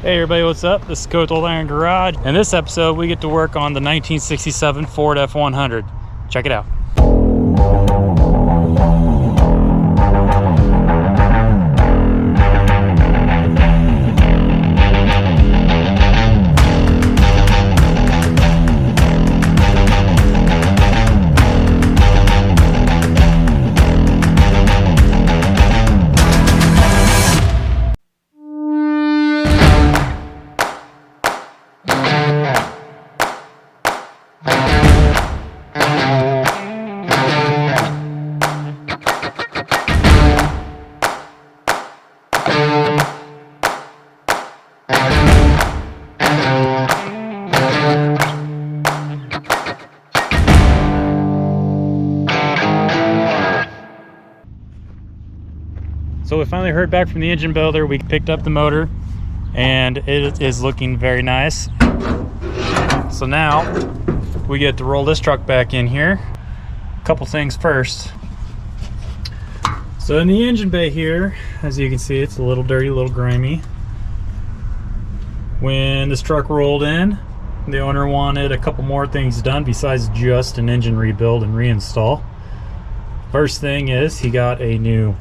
Hey everybody, what's up? This is Coach Old Iron Garage. In this episode, we get to work on the 1967 Ford F100. Check it out. So we finally heard back from the engine builder. We picked up the motor and it is looking very nice. So now we get to roll this truck back in here. A couple things first. So in the engine bay here, as you can see, it's a little dirty, a little grimy. When this truck rolled in, the owner wanted a couple more things done besides just an engine rebuild and reinstall. First thing is he got a new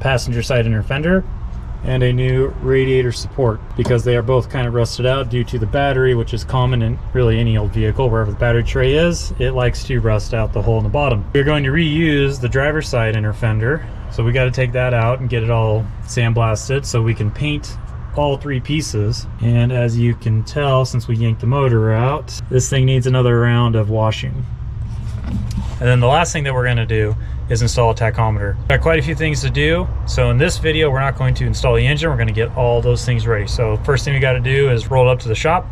passenger side inner fender and a new radiator support, because they are both kind of rusted out due to the battery, which is common in really any old vehicle. Wherever the battery tray is, it likes to rust out the hole in the bottom. We're going to reuse the driver's side inner fender, so we got to take that out and get it all sandblasted so we can paint all three pieces. And as you can tell, since we yanked the motor out, this thing needs another round of washing. And then the last thing that we're going to do is install a tachometer. Got quite a few things to do, so in this video we're not going to install the engine, we're going to get all those things ready. So first thing we got to do is roll it up to the shop,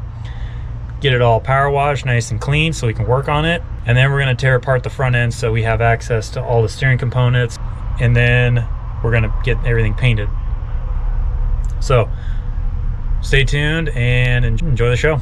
get it all power washed nice and clean so we can work on it, and then we're going to tear apart the front end so we have access to all the steering components, and then we're going to get everything painted. So stay tuned and enjoy the show.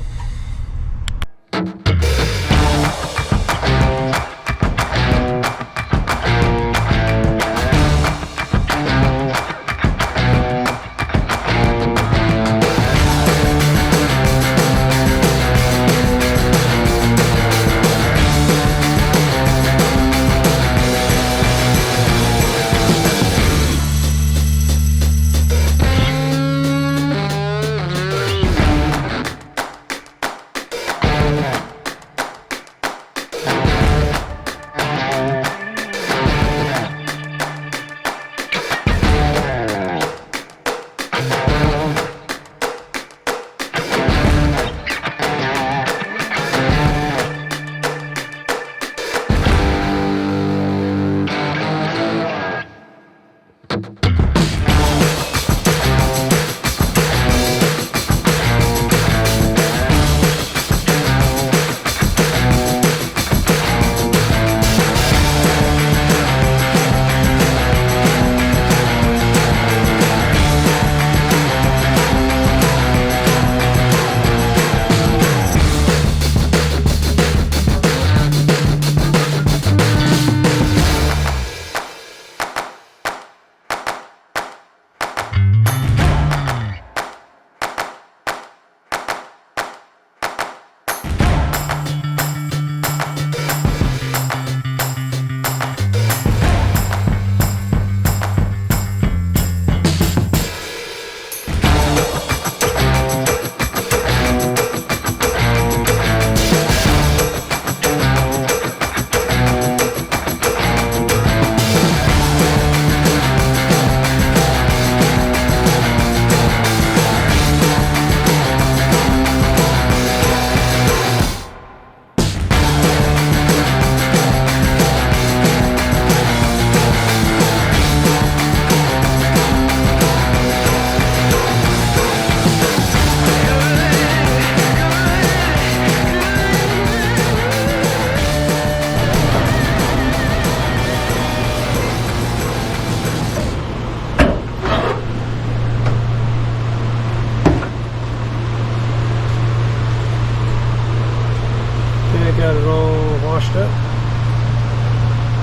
got it all washed up.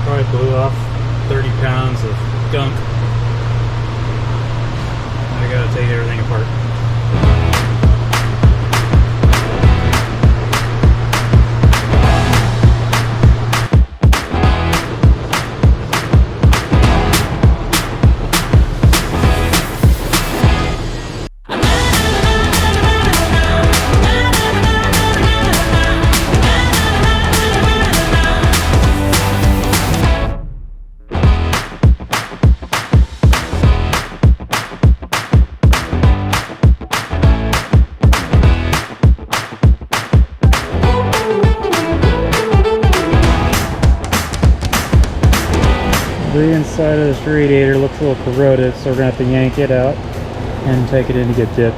Probably blew off 30 pounds of gunk. I gotta take everything apart. The inside of this radiator looks a little corroded, so we're going to have to yank it out and take it in to get dipped.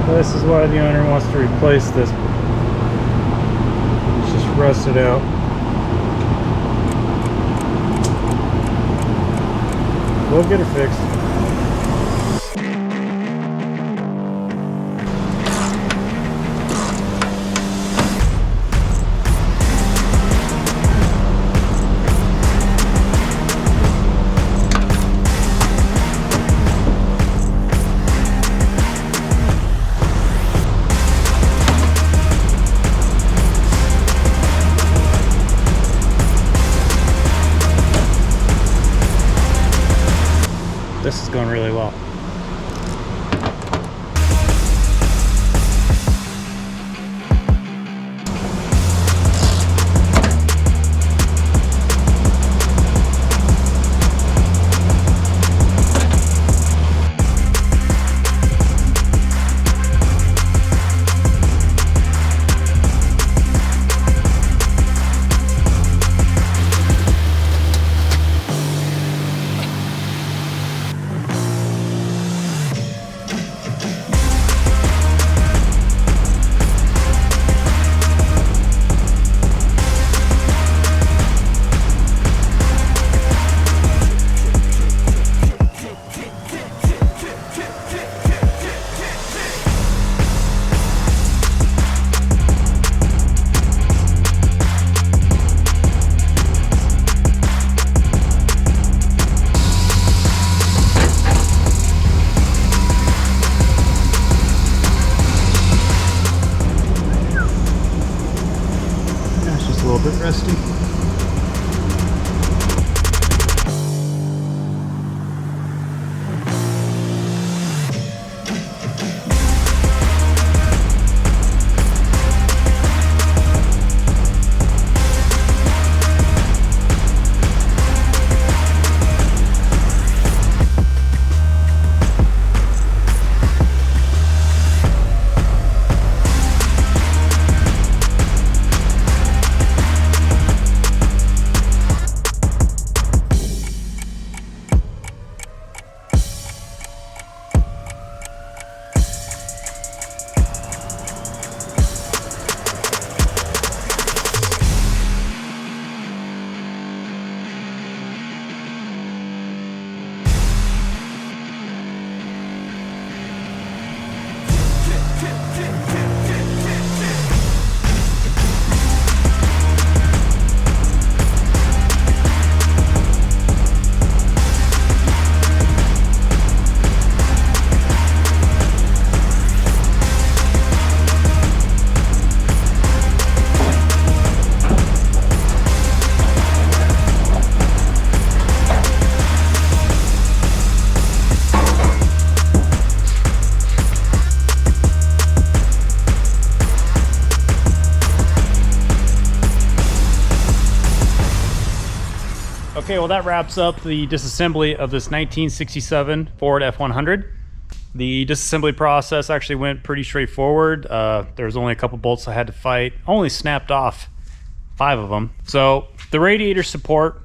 This is why the owner wants to replace this. It's just rusted out. We'll get it fixed. This is going really well. A little bit rusty. Okay, well that wraps up the disassembly of this 1967 Ford F100. The disassembly process actually went pretty straightforward. There was only a couple bolts I had to fight. Only snapped off 5 of them. So the radiator support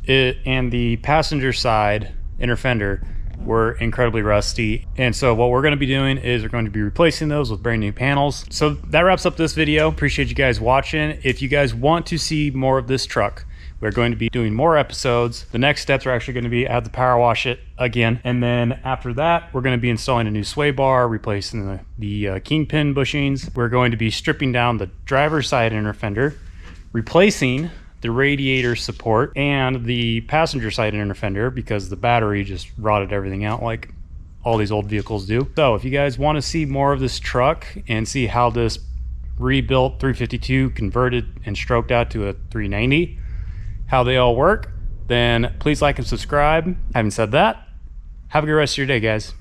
and the passenger side inner fender were incredibly rusty. And so what we're going to be doing is we're going to be replacing those with brand new panels. So that wraps up this video. Appreciate you guys watching. If you guys want to see more of this truck, we're going to be doing more episodes. The next steps are actually going to be I have to power wash it again. And then after that, we're going to be installing a new sway bar, replacing the kingpin bushings. We're going to be stripping down the driver's side inner fender, replacing the radiator support and the passenger side inner fender because the battery just rotted everything out like all these old vehicles do. So if you guys want to see more of this truck and see how this rebuilt 352 converted and stroked out to a 390, how they all work, then please like and subscribe. Having said that, have a good rest of your day, guys.